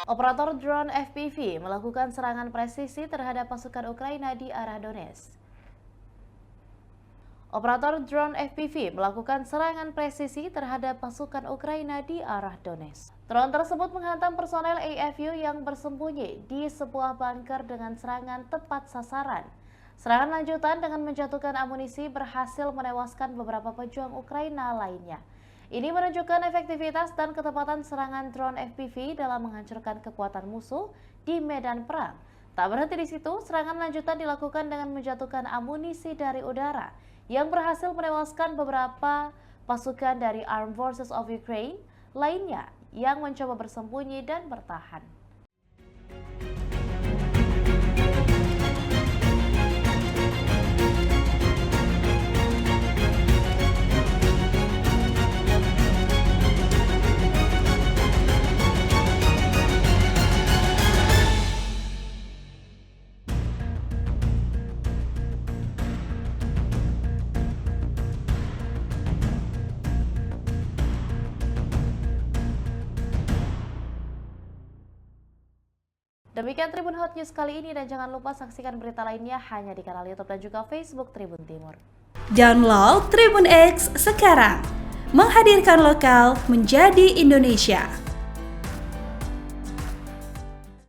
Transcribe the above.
Operator drone FPV melakukan serangan presisi terhadap pasukan Ukraina di arah Donetsk. Operator drone FPV melakukan serangan presisi terhadap pasukan Ukraina di arah Donetsk. Drone tersebut menghantam personel AFU yang bersembunyi di sebuah bunker dengan serangan tepat sasaran. Serangan lanjutan dengan menjatuhkan amunisi berhasil menewaskan beberapa pejuang Ukraina lainnya. Ini menunjukkan efektivitas dan ketepatan serangan drone FPV dalam menghancurkan kekuatan musuh di medan perang. Tak berhenti di situ, serangan lanjutan dilakukan dengan menjatuhkan amunisi dari udara yang berhasil menewaskan beberapa pasukan dari Armed Forces of Ukraine lainnya yang mencoba bersembunyi dan bertahan. Demikian Tribun Hot News kali ini dan jangan lupa saksikan berita lainnya hanya di kanal YouTube dan juga Facebook Tribun Timur. Download Tribun X sekarang, menghadirkan lokal menjadi Indonesia.